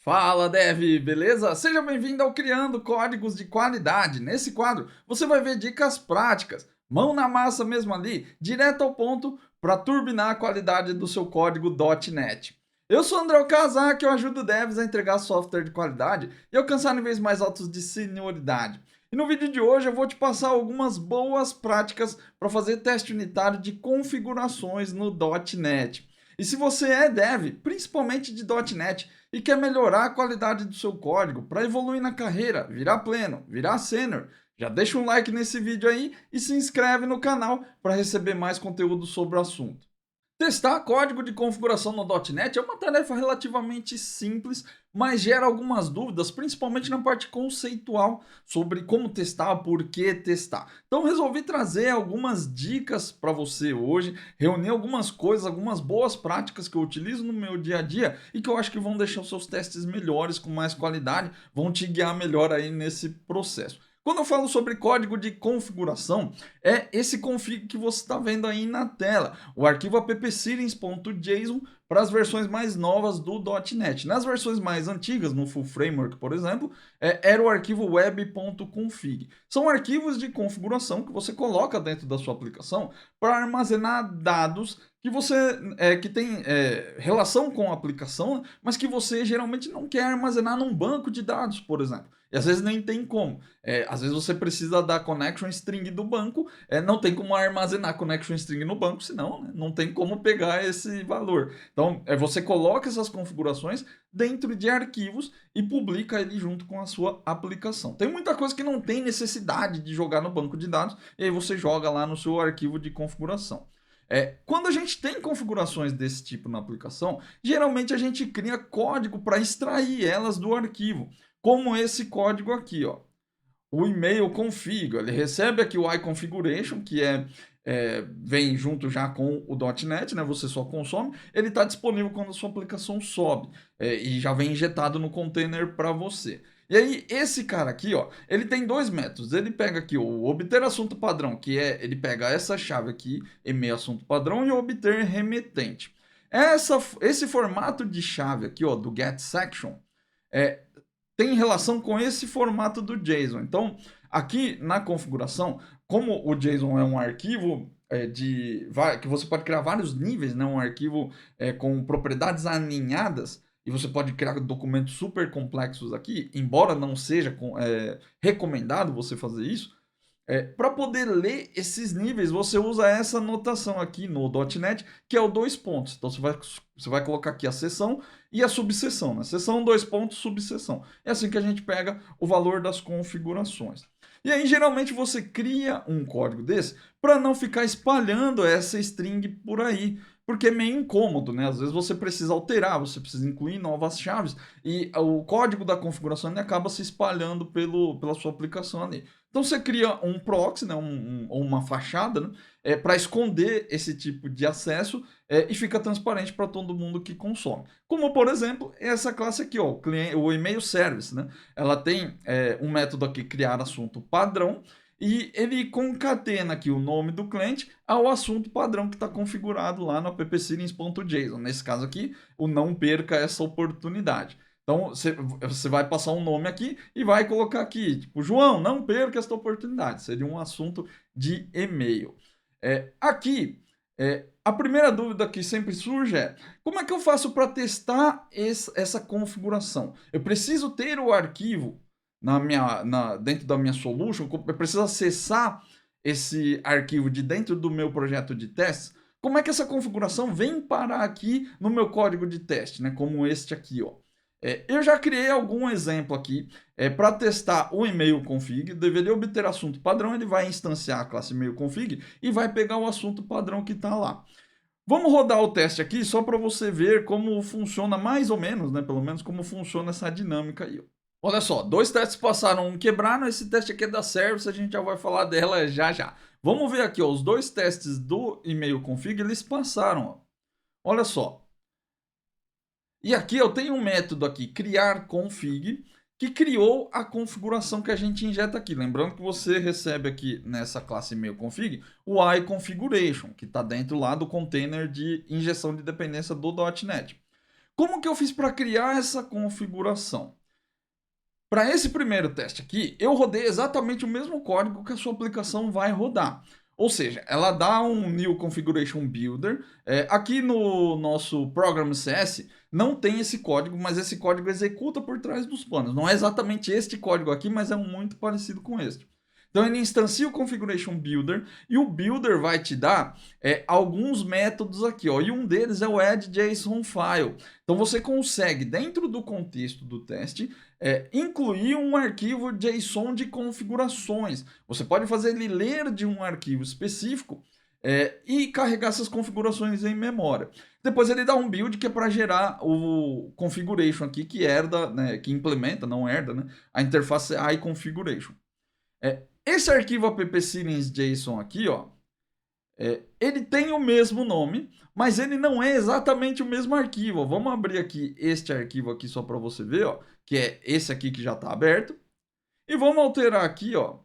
Fala, Dev, beleza? Seja bem-vindo ao Criando Códigos de Qualidade. Nesse quadro, você vai ver dicas práticas, mão na massa mesmo ali, direto ao ponto, para turbinar a qualidade do seu código .NET. Eu sou André Okazaki, eu ajudo devs a entregar software de qualidade e alcançar níveis mais altos de senioridade. E no vídeo de hoje eu vou te passar algumas boas práticas para fazer teste unitário de configurações no .NET. E se você é dev, principalmente de .NET, e quer melhorar a qualidade do seu código para evoluir na carreira, virar pleno, virar sênior, já deixa um like nesse vídeo aí e se inscreve no canal para receber mais conteúdo sobre o assunto. Testar código de configuração no .NET é uma tarefa relativamente simples, mas gera algumas dúvidas, principalmente na parte conceitual sobre como testar, por que testar. Então resolvi trazer algumas dicas para você hoje, reunir algumas coisas, algumas boas práticas que eu utilizo no meu dia a dia e que eu acho que vão deixar os seus testes melhores, com mais qualidade, vão te guiar melhor aí nesse processo. Quando eu falo sobre código de configuração, é esse config que você está vendo aí na tela, o arquivo appsettings.json para as versões mais novas do .NET. Nas versões mais antigas, no Full Framework, por exemplo, era o arquivo web.config. São arquivos de configuração que você coloca dentro da sua aplicação para armazenar dados que você que tem relação com a aplicação, mas que você geralmente não quer armazenar num banco de dados, por exemplo. E às vezes nem tem como. Às vezes você precisa da connection string do banco, não tem como armazenar connection string no banco, senão não tem como pegar esse valor. Então, você coloca essas configurações dentro de arquivos e publica ele junto com a sua aplicação. Tem muita coisa que não tem necessidade de jogar no banco de dados, e aí você joga lá no seu arquivo de configuração. Quando a gente tem configurações desse tipo na aplicação, geralmente a gente cria código para extrair elas do arquivo, como esse código aqui, ó. O e-mail config, ele recebe aqui o iConfiguration, que vem junto já com o .NET, né? Você só consome. Ele está disponível quando a sua aplicação sobe e já vem injetado no container para você. E aí, esse cara aqui, ó, ele tem dois métodos. Ele pega aqui o obter assunto padrão, que ele pega essa chave aqui, e-mail assunto padrão, e o obter remetente. Esse formato de chave aqui, ó, do get section, tem relação com esse formato do JSON. Então, aqui na configuração, como o JSON é um arquivo que você pode criar vários níveis, né? Um arquivo com propriedades aninhadas, e você pode criar documentos super complexos aqui, embora não seja recomendado você fazer isso. Para poder ler esses níveis, você usa essa notação aqui no .NET, que é o dois pontos. Então, você vai colocar aqui a seção e a subseção, né? Seção, dois pontos, subseção. É assim que a gente pega o valor das configurações. E aí, geralmente, você cria um código desse para não ficar espalhando essa string por aí, porque é meio incômodo, né? Às vezes você precisa alterar, você precisa incluir novas chaves e o código da configuração acaba se espalhando pela sua aplicação ali. Então você cria um proxy, né, ou uma fachada, né, para esconder esse tipo de acesso e fica transparente para todo mundo que consome. Como, por exemplo, essa classe aqui, ó, o e-mail service. Né? Ela tem um método aqui, criar assunto padrão, e ele concatena aqui o nome do cliente ao assunto padrão que está configurado lá no appsettings.json. Nesse caso aqui, o não perca essa oportunidade. Então, você vai passar um nome aqui e vai colocar aqui, tipo, João, não perca esta oportunidade. Seria um assunto de e-mail. Aqui, a primeira dúvida que sempre surge é, como é que eu faço para testar essa configuração? Eu preciso ter o arquivo dentro da minha solution, eu preciso acessar esse arquivo de dentro do meu projeto de testes. Como é que essa configuração vem parar aqui no meu código de teste, né? Como este aqui, ó. Eu já criei algum exemplo aqui para testar o e-mail config. Deveria obter assunto padrão, ele vai instanciar a classe e-mail config e vai pegar o assunto padrão que está lá. Vamos rodar o teste aqui só para você ver como funciona mais ou menos, né? Pelo menos como funciona essa dinâmica aí. Olha só, dois testes passaram, um quebraram. Esse teste aqui é da service, a gente já vai falar dela já já. Vamos ver aqui, ó, os dois testes do e-mail config, eles passaram. Ó. Olha só. E aqui eu tenho um método aqui, criar config, que criou a configuração que a gente injeta aqui. Lembrando que você recebe aqui nessa classe e-mail config o iConfiguration, que está dentro lá do container de injeção de dependência do .NET. Como que eu fiz para criar essa configuração? Para esse primeiro teste aqui, eu rodei exatamente o mesmo código que a sua aplicação vai rodar. Ou seja, ela dá um New Configuration Builder. Aqui no nosso Program CS não tem esse código, mas esse código executa por trás dos panos. Não é exatamente este código aqui, mas é muito parecido com este. Então ele instancia o Configuration Builder e o Builder vai te dar alguns métodos aqui, ó, e um deles é o add.json file. Então você consegue, dentro do contexto do teste, incluir um arquivo JSON de configurações. Você pode fazer ele ler de um arquivo específico e carregar essas configurações em memória. Depois ele dá um build que é para gerar o configuration aqui, que herda, né, que implementa, não herda, né, a interface iConfiguration. Esse arquivo app-series.json aqui, ó, ele tem o mesmo nome, mas ele não é exatamente o mesmo arquivo. Ó. Vamos abrir aqui este arquivo aqui só para você ver, ó, que é esse aqui que já está aberto. E vamos alterar aqui, ó,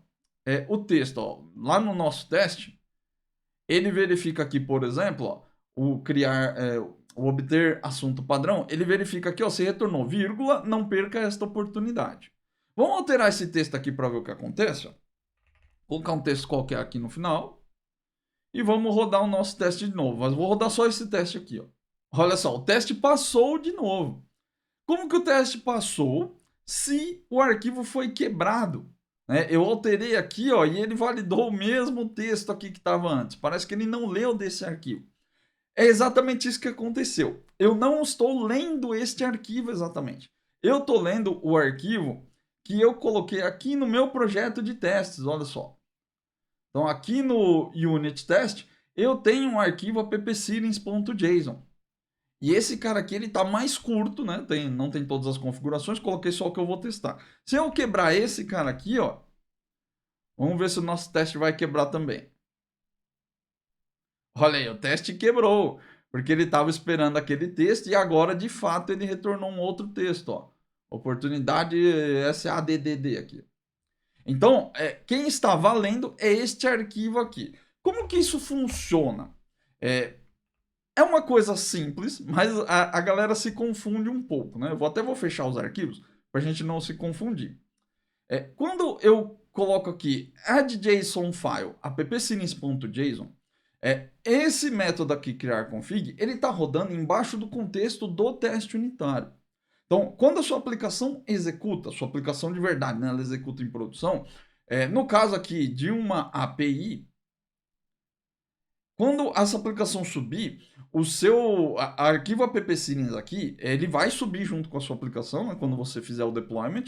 o texto. Ó. Lá no nosso teste, ele verifica aqui, por exemplo, ó, o obter assunto padrão. Ele verifica aqui, ó, se retornou, vírgula, não perca esta oportunidade. Vamos alterar esse texto aqui para ver o que acontece. Ó. Vou colocar um texto qualquer aqui no final. E vamos rodar o nosso teste de novo. Mas vou rodar só esse teste aqui. Ó. Olha só, o teste passou de novo. Como que o teste passou se o arquivo foi quebrado? Eu alterei aqui, ó, e ele validou o mesmo texto aqui que estava antes. Parece que ele não leu desse arquivo. É exatamente isso que aconteceu. Eu não estou lendo este arquivo exatamente. Eu estou lendo o arquivo que eu coloquei aqui no meu projeto de testes, olha só. Então aqui no unit test, eu tenho um arquivo app-series.json. E esse cara aqui, ele tá mais curto, né? Não tem todas as configurações, coloquei só o que eu vou testar. Se eu quebrar esse cara aqui, ó, vamos ver se o nosso teste vai quebrar também. Olha aí, o teste quebrou, porque ele estava esperando aquele texto e agora, de fato, ele retornou um outro texto, ó. Oportunidade SADDD aqui. Então, quem está valendo é este arquivo aqui. Como que isso funciona? É uma coisa simples, mas a galera se confunde um pouco, né? Eu vou fechar os arquivos para a gente não se confundir. Quando eu coloco aqui add.json file app-series.json, esse método aqui, criar config, ele está rodando embaixo do contexto do teste unitário. Então, quando a sua aplicação executa, sua aplicação de verdade, né, ela executa em produção, no caso aqui de uma API, quando essa aplicação subir, o seu arquivo app-series aqui, ele vai subir junto com a sua aplicação, né, quando você fizer o deployment,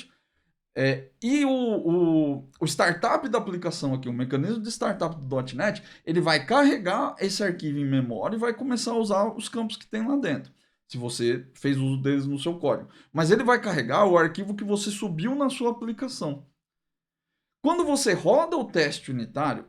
e o startup da aplicação aqui, o mecanismo de startup do .NET, ele vai carregar esse arquivo em memória e vai começar a usar os campos que tem lá dentro, se você fez uso deles no seu código. Mas ele vai carregar o arquivo que você subiu na sua aplicação. Quando você roda o teste unitário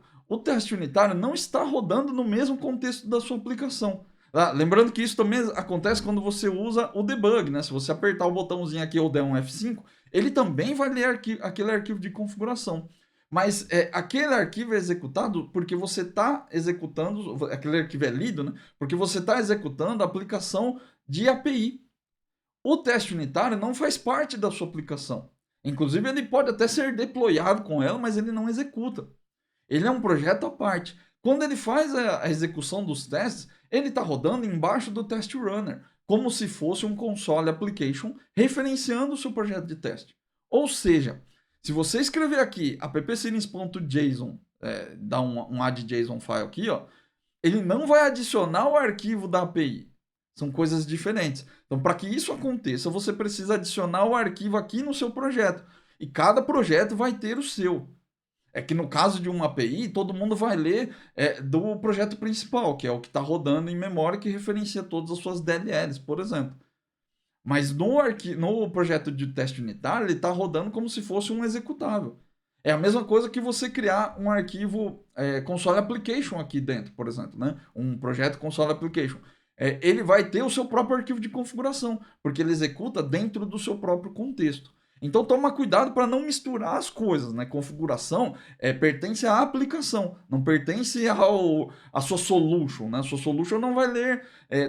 não está rodando no mesmo contexto da sua aplicação. Lembrando que isso também acontece quando você usa o debug, né? Se você apertar o botãozinho aqui ou der um F5, ele também vai ler aquele arquivo de configuração. Mas aquele arquivo é executado porque você está executando, aquele arquivo é lido, né? Porque você está executando a aplicação de API. O teste unitário não faz parte da sua aplicação. Inclusive, ele pode até ser deployado com ela, mas ele não executa. Ele é um projeto à parte. Quando ele faz a execução dos testes, ele está rodando embaixo do test runner, como se fosse um console application referenciando o seu projeto de teste. Ou seja, se você escrever aqui app-series.json, dá um add.json file aqui, ó, ele não vai adicionar o arquivo da API. São coisas diferentes. Então, para que isso aconteça, você precisa adicionar o arquivo aqui no seu projeto. E cada projeto vai ter o seu. É que no caso de uma API, todo mundo vai ler do projeto principal, que é o que está rodando em memória, que referencia todas as suas DLLs, por exemplo. Mas no projeto de teste unitário, ele está rodando como se fosse um executável. É a mesma coisa que você criar um arquivo console application aqui dentro, por exemplo, né? Um projeto console application. Ele vai ter o seu próprio arquivo de configuração, porque ele executa dentro do seu próprio contexto. Então toma cuidado para não misturar as coisas, né? Configuração pertence à aplicação, não pertence à sua solution, né? A sua solution não vai ler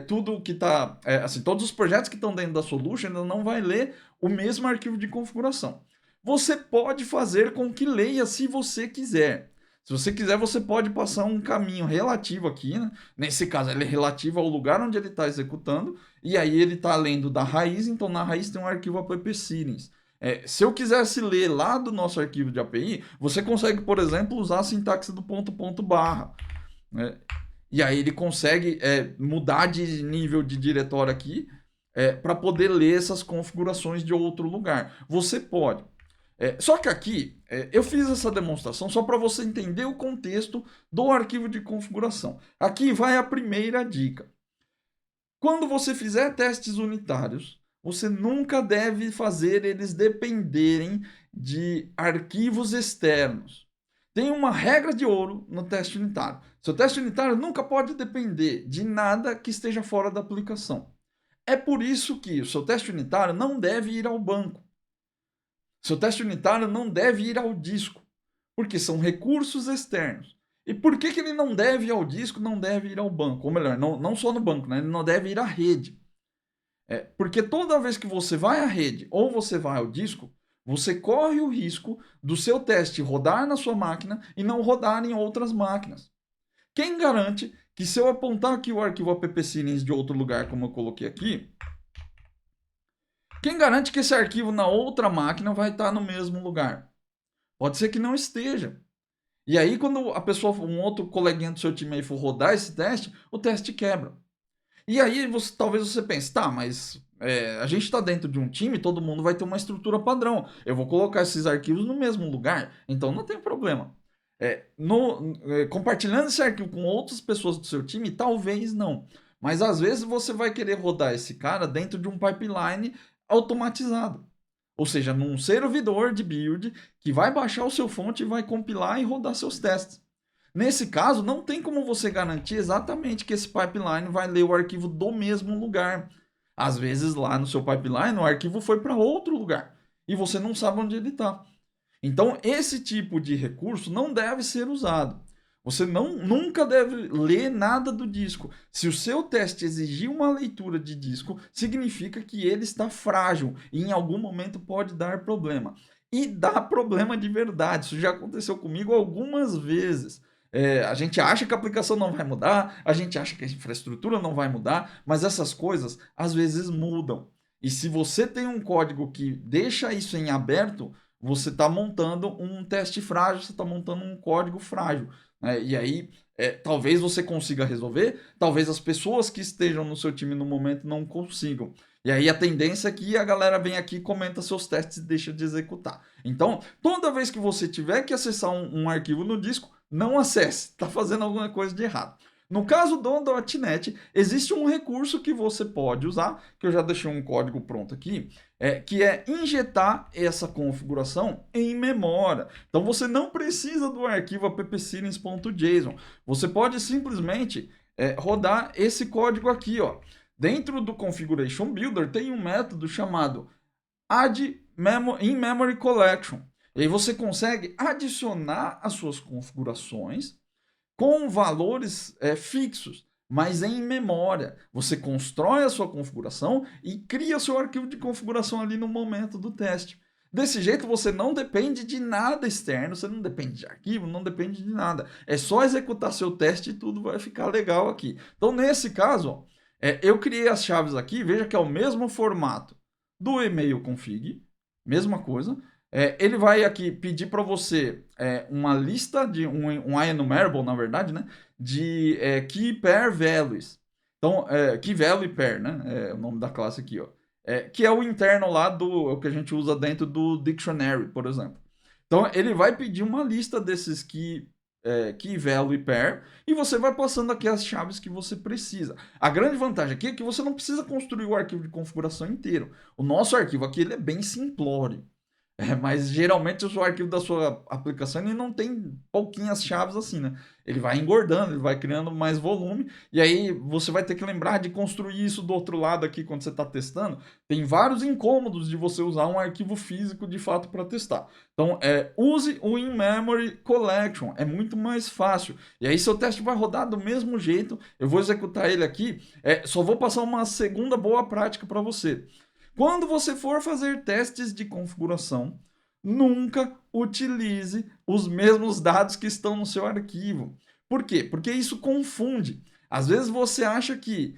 tudo que está... assim, todos os projetos que estão dentro da solution ainda não vai ler o mesmo arquivo de configuração. Você pode fazer com que leia se você quiser. Se você quiser, você pode passar um caminho relativo aqui, né? Nesse caso, ele é relativo ao lugar onde ele está executando, e aí ele está lendo da raiz, então na raiz tem um arquivo app-settings. Se eu quisesse ler lá do nosso arquivo de API, você consegue, por exemplo, usar a sintaxe do ponto barra, né? E aí ele consegue mudar de nível de diretório aqui para poder ler essas configurações de outro lugar. Você pode. Só que aqui, eu fiz essa demonstração só para você entender o contexto do arquivo de configuração. Aqui vai a primeira dica. Quando você fizer testes unitários, você nunca deve fazer eles dependerem de arquivos externos. Tem uma regra de ouro no teste unitário. Seu teste unitário nunca pode depender de nada que esteja fora da aplicação. É por isso que o seu teste unitário não deve ir ao banco. Seu teste unitário não deve ir ao disco, porque são recursos externos. E por que ele não deve ir ao disco, não deve ir ao banco? Ou melhor, não só no banco, né? Ele não deve ir à rede. Porque toda vez que você vai à rede ou você vai ao disco, você corre o risco do seu teste rodar na sua máquina e não rodar em outras máquinas. Quem garante que se eu apontar aqui o arquivo app-settings de outro lugar, como eu coloquei aqui, quem garante que esse arquivo na outra máquina vai estar no mesmo lugar? Pode ser que não esteja. E aí, quando a pessoa, um outro coleguinha do seu time aí for rodar esse teste, o teste quebra. E aí, talvez você pense, tá, mas a gente está dentro de um time, todo mundo vai ter uma estrutura padrão. Eu vou colocar esses arquivos no mesmo lugar, então não tem problema. Compartilhando esse arquivo com outras pessoas do seu time, talvez não. Mas às vezes você vai querer rodar esse cara dentro de um pipeline automatizado. Ou seja, num servidor de build que vai baixar o seu fonte e vai compilar e rodar seus testes. Nesse caso, não tem como você garantir exatamente que esse pipeline vai ler o arquivo do mesmo lugar. Às vezes, lá no seu pipeline, o arquivo foi para outro lugar e você não sabe onde ele está. Então, esse tipo de recurso não deve ser usado. Você nunca deve ler nada do disco. Se o seu teste exigir uma leitura de disco, significa que ele está frágil e em algum momento pode dar problema. E dá problema de verdade. Isso já aconteceu comigo algumas vezes. A gente acha que a aplicação não vai mudar, a gente acha que a infraestrutura não vai mudar, mas essas coisas às vezes mudam. E se você tem um código que deixa isso em aberto, você está montando um teste frágil, você está montando um código frágil. E aí, talvez você consiga resolver, talvez as pessoas que estejam no seu time no momento não consigam. E aí a tendência é que a galera vem aqui, comenta seus testes e deixa de executar. Então, toda vez que você tiver que acessar um arquivo no disco, não acesse, está fazendo alguma coisa de errado. No caso do .NET, existe um recurso que você pode usar, que eu já deixei um código pronto aqui, que é injetar essa configuração em memória. Então você não precisa do arquivo app-settings.json. Você pode simplesmente rodar esse código aqui, ó. Dentro do Configuration Builder tem um método chamado add in memory collection. E aí você consegue adicionar as suas configurações com valores fixos, mas em memória. Você constrói a sua configuração e cria seu arquivo de configuração ali no momento do teste. Desse jeito você não depende de nada externo, você não depende de arquivo, não depende de nada. É só executar seu teste e tudo vai ficar legal aqui. Então nesse caso, ó, eu criei as chaves aqui, veja que é o mesmo formato do e-mail config, mesma coisa. Ele vai aqui pedir para você uma lista de um enumerable, na verdade, né, de key pair values. Então, key value pair, né, é o nome da classe aqui, ó, que é o interno lá do que a gente usa dentro do dictionary, por exemplo. Então, ele vai pedir uma lista desses key value pair e você vai passando aqui as chaves que você precisa. A grande vantagem aqui é que você não precisa construir o arquivo de configuração inteiro. O nosso arquivo aqui ele é bem simplório. Mas geralmente o seu arquivo da sua aplicação ele não tem pouquinhas chaves assim, né? Ele vai engordando, ele vai criando mais volume, e aí você vai ter que lembrar de construir isso do outro lado aqui quando você está testando. Tem vários incômodos de você usar um arquivo físico de fato para testar. Então, use o In-Memory Collection, é muito mais fácil. E aí seu teste vai rodar do mesmo jeito, eu vou executar ele aqui, só vou passar uma segunda boa prática para você. Quando você for fazer testes de configuração, nunca utilize os mesmos dados que estão no seu arquivo. Por quê? Porque isso confunde. Às vezes você acha que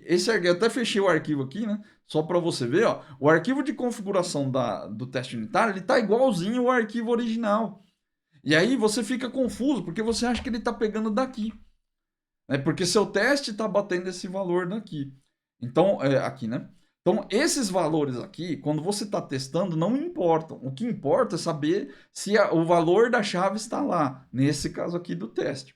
esse arquivo, eu até fechei o arquivo aqui, né? Só para você ver, ó, o arquivo de configuração do teste unitário, ele está igualzinho ao arquivo original. E aí você fica confuso, porque você acha que ele está pegando daqui. Porque seu teste está batendo esse valor daqui. Então, aqui, né? Então, esses valores aqui, quando você está testando, não importam. O que importa é saber se o valor da chave está lá, nesse caso aqui do teste.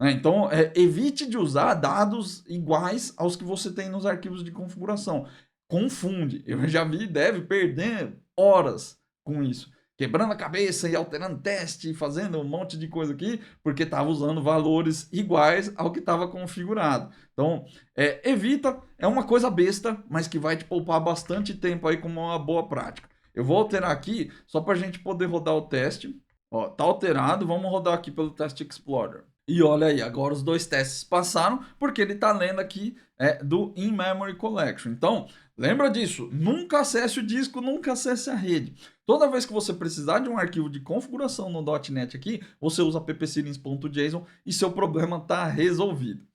Então, evite de usar dados iguais aos que você tem nos arquivos de configuração. Confunde. Eu já vi, deve perder horas com isso. Quebrando a cabeça e alterando teste, fazendo um monte de coisa aqui, porque estava usando valores iguais ao que estava configurado. Então, evita, é uma coisa besta, mas que vai te poupar bastante tempo aí como uma boa prática. Eu vou alterar aqui, só para a gente poder rodar o teste. Ó, tá alterado, vamos rodar aqui pelo Test Explorer. E olha aí, agora os dois testes passaram, porque ele está lendo aqui do In-Memory Collection. Então, lembra disso, nunca acesse o disco, nunca acesse a rede. Toda vez que você precisar de um arquivo de configuração no .NET aqui, você usa ppsettings.json e seu problema está resolvido.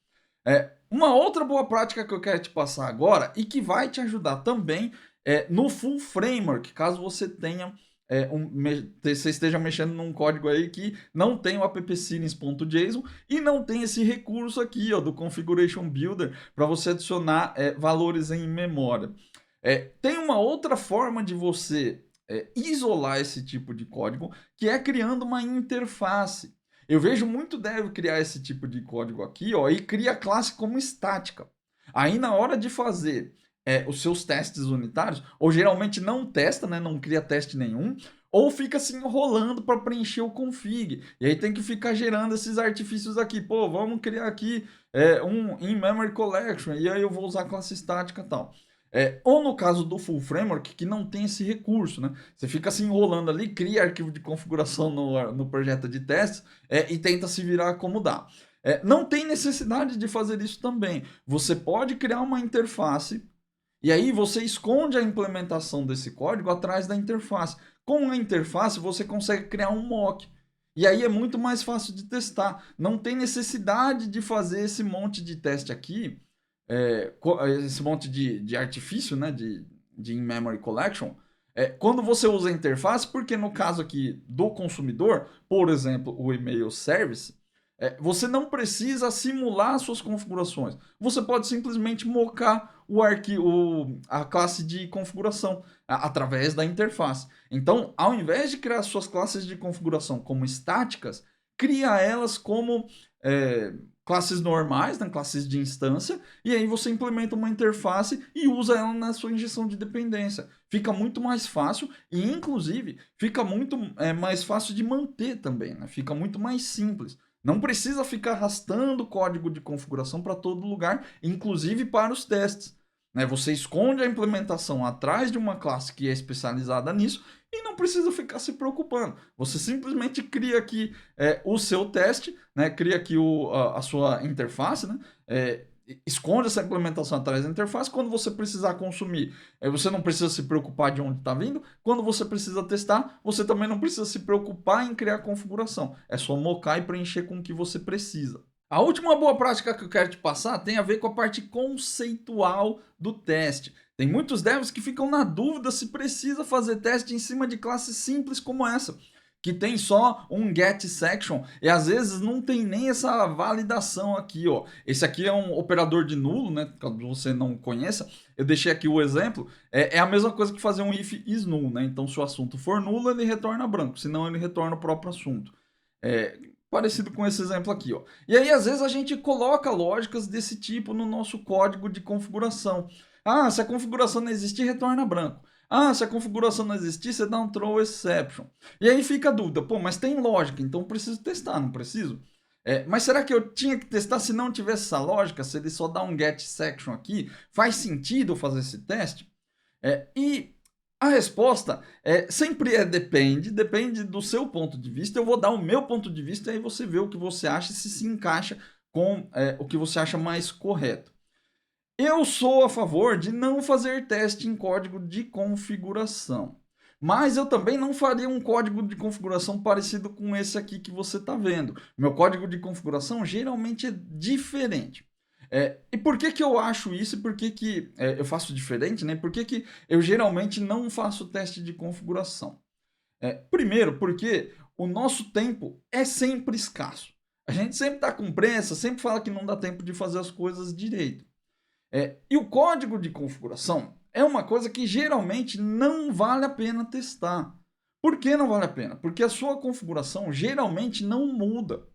Uma outra boa prática que eu quero te passar agora e que vai te ajudar também no Full Framework, caso você tenha você esteja mexendo num código aí que não tem o appsettings.json e não tem esse recurso aqui, ó, do Configuration Builder para você adicionar valores em memória. Tem uma outra forma de você isolar esse tipo de código, que é criando uma interface. Eu vejo muito dev criar esse tipo de código aqui, ó, e cria a classe como estática. Aí na hora de fazer os seus testes unitários, ou geralmente não testa, né, não cria teste nenhum, ou fica se enrolando para preencher o config. E aí tem que ficar gerando esses artifícios aqui. Pô, vamos criar aqui um in-memory collection, e aí eu vou usar a classe estática e tal. Ou no caso do Full Framework, que não tem esse recurso, né? Você fica se enrolando ali, cria arquivo de configuração no projeto de testes e tenta se virar como dá. Não tem necessidade de fazer isso também. Você pode criar uma interface e aí você esconde a implementação desse código atrás da interface. Com a interface você consegue criar um mock. E aí é muito mais fácil de testar. Não tem necessidade de fazer esse monte de teste aqui, esse monte de artifício, né, de in-memory collection, quando você usa a interface, porque no caso aqui do consumidor, por exemplo, o e-mail service, você não precisa simular suas configurações. Você pode simplesmente mocar o arquivo, a classe de configuração através da interface. Então, ao invés de criar suas classes de configuração como estáticas, cria elas como classes normais, né, classes de instância, e aí você implementa uma interface e usa ela na sua injeção de dependência. Fica muito mais fácil e, inclusive, fica muito mais fácil de manter também, né? Fica muito mais simples. Não precisa ficar arrastando código de configuração para todo lugar, inclusive para os testes. Você esconde a implementação atrás de uma classe que é especializada nisso e não precisa ficar se preocupando. Você simplesmente cria aqui o seu teste, né? Cria aqui a sua interface, né? Esconde essa implementação atrás da interface. Quando você precisar consumir, você não precisa se preocupar de onde está vindo. Quando você precisa testar, você também não precisa se preocupar em criar configuração. É só mocar e preencher com o que você precisa. A última boa prática que eu quero te passar tem a ver com a parte conceitual do teste. Tem muitos devs que ficam na dúvida se precisa fazer teste em cima de classes simples como essa, que tem só um get section e às vezes não tem nem essa validação aqui, ó. Esse aqui é um operador de nulo, né? Caso você não conheça, eu deixei aqui o exemplo. É a mesma coisa que fazer um if is null, né? Então, se o assunto for nulo, ele retorna branco, senão ele retorna o próprio assunto. Parecido com esse exemplo aqui, ó. E aí, às vezes, a gente coloca lógicas desse tipo no nosso código de configuração. Se a configuração não existir, retorna branco. Ah, se a configuração não existir, você dá um throw exception. E aí fica a dúvida, pô, mas tem lógica, então eu preciso testar, não preciso? Mas será que eu tinha que testar se não tivesse essa lógica? Se ele só dá um get section aqui, faz sentido fazer esse teste? E a resposta sempre depende do seu ponto de vista. Eu vou dar o meu ponto de vista e aí você vê o que você acha, se encaixa com o que você acha mais correto. Eu sou a favor de não fazer teste em código de configuração. Mas eu também não faria um código de configuração parecido com esse aqui que você está vendo. Meu código de configuração geralmente é diferente. E por que eu acho isso e por que eu faço diferente? Né? Por que eu geralmente não faço teste de configuração? Primeiro, porque o nosso tempo é sempre escasso. A gente sempre está com pressa, sempre fala que não dá tempo de fazer as coisas direito. E o código de configuração é uma coisa que geralmente não vale a pena testar. Por que não vale a pena? Porque a sua configuração geralmente não muda.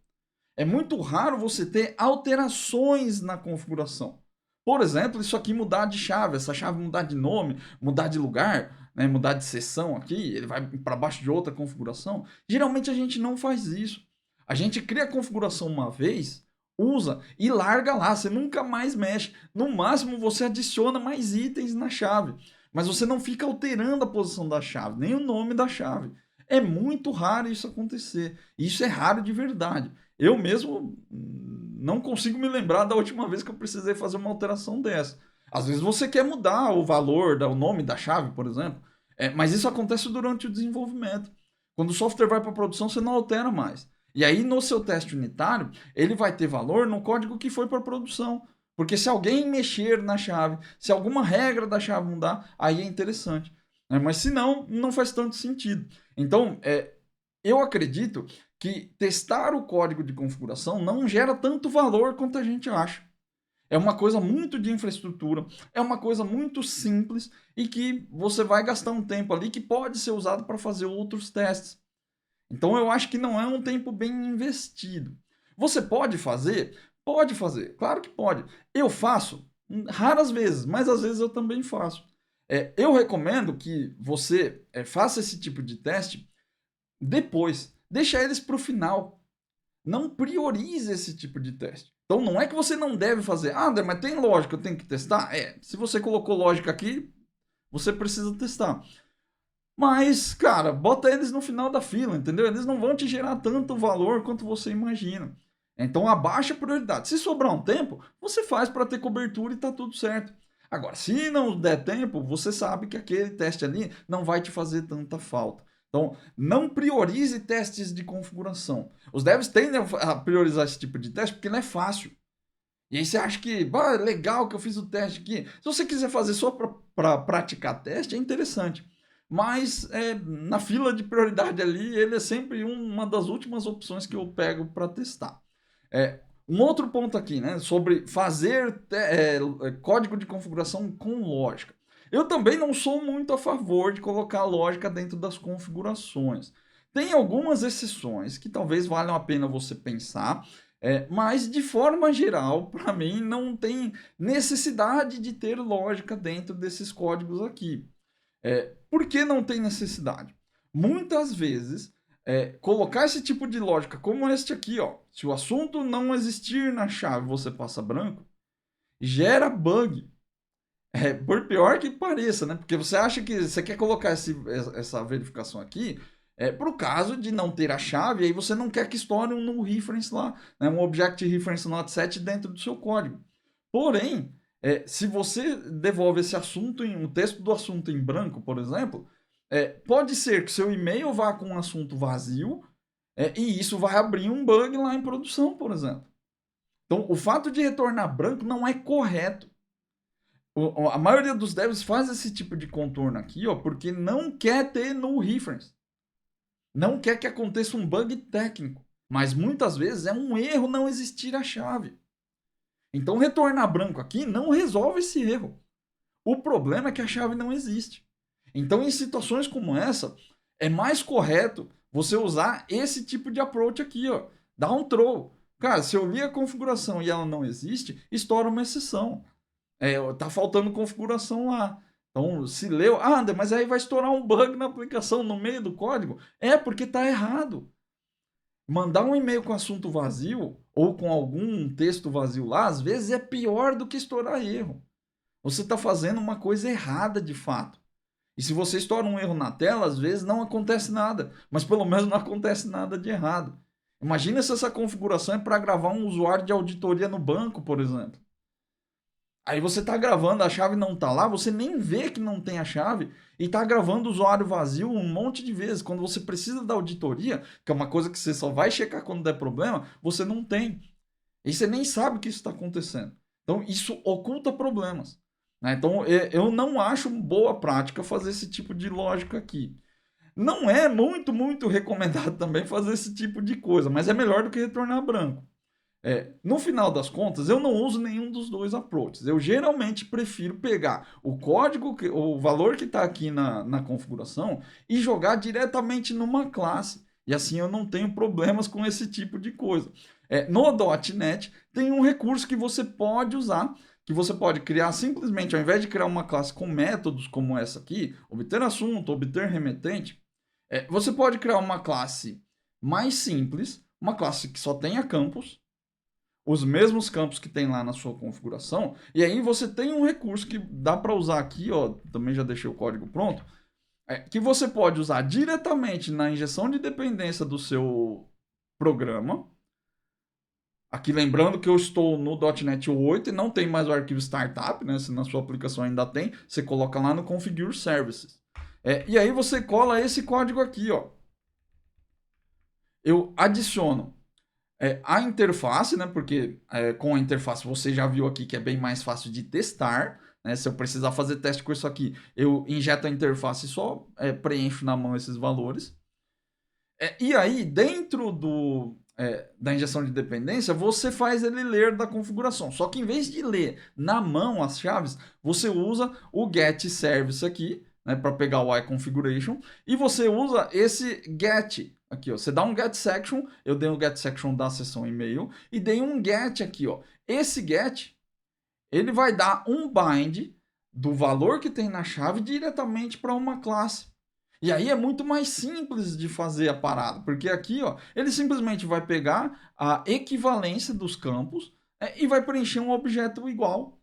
É muito raro você ter alterações na configuração. Por exemplo, isso aqui mudar de chave, essa chave mudar de nome, mudar de lugar, né, mudar de seção aqui, ele vai para baixo de outra configuração. Geralmente a gente não faz isso. A gente cria a configuração uma vez, usa e larga lá, você nunca mais mexe. No máximo você adiciona mais itens na chave, mas você não fica alterando a posição da chave, nem o nome da chave. É muito raro isso acontecer. Isso é raro de verdade. Eu mesmo não consigo me lembrar da última vez que eu precisei fazer uma alteração dessa. Às vezes você quer mudar o valor, o nome da chave, por exemplo, mas isso acontece durante o desenvolvimento. Quando o software vai para a produção, você não altera mais. E aí, no seu teste unitário, ele vai ter valor no código que foi para a produção. Porque se alguém mexer na chave, se alguma regra da chave mudar, aí é interessante. Mas se não, não faz tanto sentido. Então, eu acredito que testar o código de configuração não gera tanto valor quanto a gente acha. É uma coisa muito de infraestrutura, é uma coisa muito simples e que você vai gastar um tempo ali que pode ser usado para fazer outros testes. Então eu acho que não é um tempo bem investido. Você pode fazer? Pode fazer, claro que pode. Eu faço raras vezes, mas às vezes eu também faço. Eu recomendo que você faça esse tipo de teste depois. Deixa eles para o final. Não priorize esse tipo de teste. Então não é que você não deve fazer. Ah, André, mas tem lógica, eu tenho que testar? Se você colocou lógica aqui, você precisa testar. Mas, cara, bota eles no final da fila, entendeu? Eles não vão te gerar tanto valor quanto você imagina. Então abaixa a prioridade. Se sobrar um tempo, você faz para ter cobertura e tá tudo certo. Agora, se não der tempo, você sabe que aquele teste ali não vai te fazer tanta falta. Então, não priorize testes de configuração. Os devs tendem a priorizar esse tipo de teste porque não é fácil. E aí você acha que, legal que eu fiz o teste aqui. Se você quiser fazer só para praticar teste, é interessante. Mas na fila de prioridade ali, ele é sempre uma das últimas opções que eu pego para testar. Um outro ponto aqui, né, sobre fazer código de configuração com lógica. Eu também não sou muito a favor de colocar lógica dentro das configurações. Tem algumas exceções que talvez valham a pena você pensar, mas de forma geral, para mim, não tem necessidade de ter lógica dentro desses códigos aqui. Por que não tem necessidade? Muitas vezes, colocar esse tipo de lógica, como este aqui, ó, se o assunto não existir na chave, você passa branco, gera bug. Por pior que pareça, né? Porque você acha que você quer colocar essa verificação aqui para o caso de não ter a chave, aí você não quer que estoure um null reference lá, né? Um object reference not set dentro do seu código. Porém, se você devolve esse assunto, o texto do assunto em branco, por exemplo, pode ser que seu e-mail vá com um assunto vazio e isso vai abrir um bug lá em produção, por exemplo. Então, o fato de retornar branco não é correto. A maioria dos devs faz esse tipo de contorno aqui, ó, porque não quer ter null reference. Não quer que aconteça um bug técnico. Mas muitas vezes é um erro não existir a chave. Então retornar branco aqui não resolve esse erro. O problema é que a chave não existe. Então em situações como essa, é mais correto você usar esse tipo de approach aqui, ó. Dá um throw. Cara, se eu li a configuração e ela não existe, estoura uma exceção. Tá faltando configuração lá. Então, se leu, ah, André, mas aí vai estourar um bug na aplicação no meio do código. É porque está errado. Mandar um e-mail com assunto vazio ou com algum texto vazio lá, às vezes é pior do que estourar erro. Você está fazendo uma coisa errada de fato. E se você estoura um erro na tela, às vezes não acontece nada, mas pelo menos não acontece nada de errado. Imagina se essa configuração é para gravar um usuário de auditoria no banco, por exemplo. Aí você está gravando, a chave não está lá, você nem vê que não tem a chave e está gravando o usuário vazio um monte de vezes. Quando você precisa da auditoria, que é uma coisa que você só vai checar quando der problema, você não tem. E você nem sabe que isso está acontecendo. Então, isso oculta problemas. Né? Então, eu não acho boa prática fazer esse tipo de lógica aqui. Não é muito, muito recomendado também fazer esse tipo de coisa, mas é melhor do que retornar branco. No final das contas, eu não uso nenhum dos dois approaches. Eu geralmente prefiro pegar o código, o valor que está aqui na configuração e jogar diretamente numa classe. E assim eu não tenho problemas com esse tipo de coisa. No .NET tem um recurso que você pode usar, que você pode criar simplesmente, ao invés de criar uma classe com métodos como essa aqui, obter assunto, obter remetente, você pode criar uma classe mais simples, uma classe que só tenha campos, os mesmos campos que tem lá na sua configuração, e aí você tem um recurso que dá para usar aqui, ó, também já deixei o código pronto, que você pode usar diretamente na injeção de dependência do seu programa. Aqui lembrando que eu estou no .NET 8 e não tem mais o arquivo startup, né? Se na sua aplicação ainda tem, você coloca lá no Configure Services. E aí você cola esse código aqui, ó. Eu adiciono a interface, né? Porque com a interface você já viu aqui que é bem mais fácil de testar. Né? Se eu precisar fazer teste com isso aqui, eu injeto a interface e só preencho na mão esses valores. E aí, dentro da injeção de dependência, você faz ele ler da configuração. Só que em vez de ler na mão as chaves, você usa o get service aqui, né, para pegar o iConfiguration, e você usa esse get aqui, ó. Você dá um get section, eu dei um get section da seção e-mail e dei um get aqui, ó. Esse get, ele vai dar um bind do valor que tem na chave diretamente para uma classe. E aí é muito mais simples de fazer a parada, porque aqui, ó, ele simplesmente vai pegar a equivalência dos campos e vai preencher um objeto igual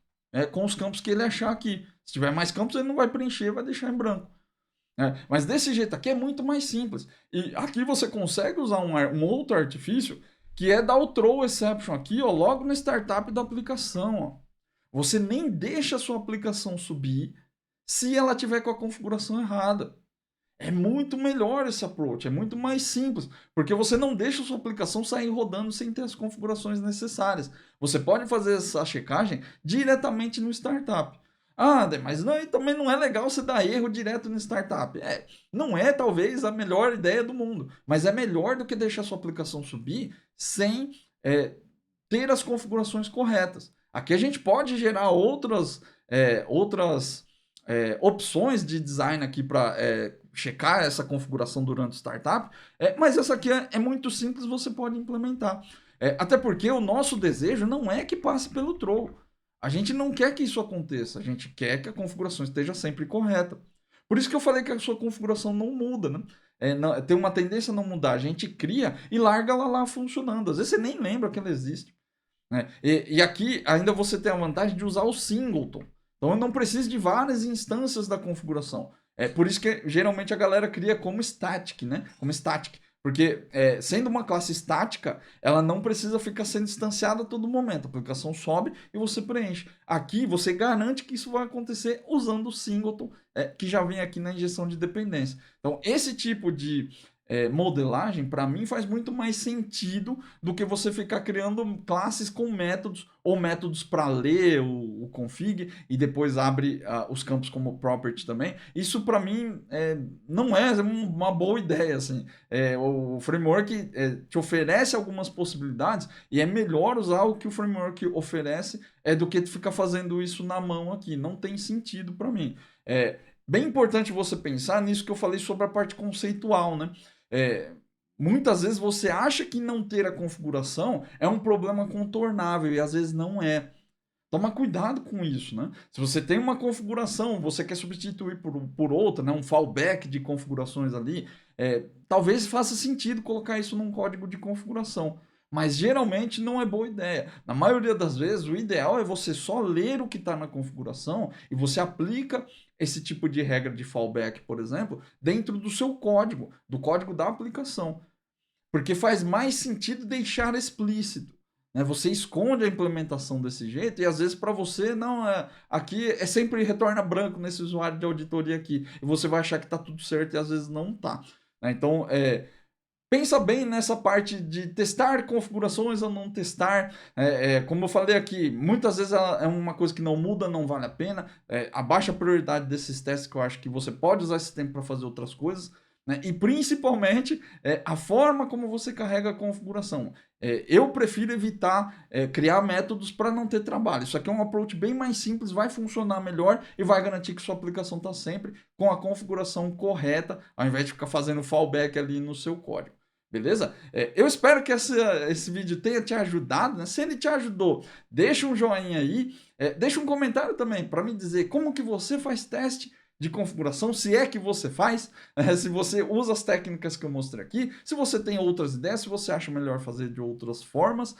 com os campos que ele achar aqui. Se tiver mais campos, ele não vai preencher, vai deixar em branco. Mas desse jeito aqui é muito mais simples. E aqui você consegue usar um outro artifício, que é dar o throw exception aqui, ó, logo no startup da aplicação. Ó. Você nem deixa a sua aplicação subir se ela tiver com a configuração errada. É muito melhor esse approach, é muito mais simples, porque você não deixa a sua aplicação sair rodando sem ter as configurações necessárias. Você pode fazer essa checagem diretamente no startup. Ah, mas não, e também não é legal você dar erro direto no startup. Não é talvez a melhor ideia do mundo, mas é melhor do que deixar a sua aplicação subir sem ter as configurações corretas. Aqui a gente pode gerar outras opções de design aqui para checar essa configuração durante o startup, mas essa aqui é muito simples, você pode implementar. Até porque o nosso desejo não é que passe pelo throw. A gente não quer que isso aconteça, a gente quer que a configuração esteja sempre correta. Por isso que eu falei que a sua configuração não muda, né? Tem uma tendência a não mudar. A gente cria e larga ela lá funcionando. Às vezes você nem lembra que ela existe. Né? E aqui ainda você tem a vantagem de usar o singleton. Então eu não preciso de várias instâncias da configuração. É por isso que geralmente a galera cria como static, né? Como static. Porque sendo uma classe estática, ela não precisa ficar sendo instanciada a todo momento. A aplicação sobe e você preenche. Aqui você garante que isso vai acontecer usando o singleton, que já vem aqui na injeção de dependência. Então esse tipo de modelagem, para mim, faz muito mais sentido do que você ficar criando classes com métodos, ou métodos para ler o config e depois abre os campos como property também. Isso, para mim, não é uma boa ideia. Assim. O framework te oferece algumas possibilidades e é melhor usar o que o framework oferece do que ficar fazendo isso na mão aqui. Não tem sentido para mim. Bem importante você pensar nisso que eu falei sobre a parte conceitual, né? Muitas vezes você acha que não ter a configuração é um problema contornável e às vezes não é. Toma cuidado com isso, né? Se você tem uma configuração, você quer substituir por outra, né? Um fallback de configurações ali, talvez faça sentido colocar isso num código de configuração. Mas geralmente não é boa ideia. Na maioria das vezes, o ideal é você só ler o que está na configuração e você aplica esse tipo de regra de fallback, por exemplo, dentro do seu código, do código da aplicação. Porque faz mais sentido deixar explícito. Né? Você esconde a implementação desse jeito e às vezes para você não aqui é sempre retorna branco nesse usuário de auditoria aqui e você vai achar que está tudo certo e às vezes não está. Né? Então pensa bem nessa parte de testar configurações ou não testar. Como eu falei aqui, muitas vezes é uma coisa que não muda, não vale a pena. Abaixa a prioridade desses testes que eu acho que você pode usar esse tempo para fazer outras coisas. Né? E principalmente a forma como você carrega a configuração. Eu prefiro evitar criar métodos para não ter trabalho. Isso aqui é um approach bem mais simples, vai funcionar melhor e vai garantir que sua aplicação está sempre com a configuração correta, ao invés de ficar fazendo fallback ali no seu código. Beleza? Eu espero que esse vídeo tenha te ajudado. Né? Se ele te ajudou, deixa um joinha aí. Deixa um comentário também para me dizer como que você faz teste de configuração, se é que você faz, se você usa as técnicas que eu mostrei aqui, se você tem outras ideias, se você acha melhor fazer de outras formas,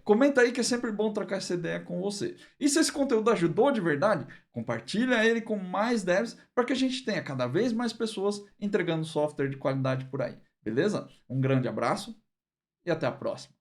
comenta aí que é sempre bom trocar essa ideia com você. E se esse conteúdo ajudou de verdade, compartilha ele com mais devs para que a gente tenha cada vez mais pessoas entregando software de qualidade por aí. Beleza? Um grande abraço e até a próxima.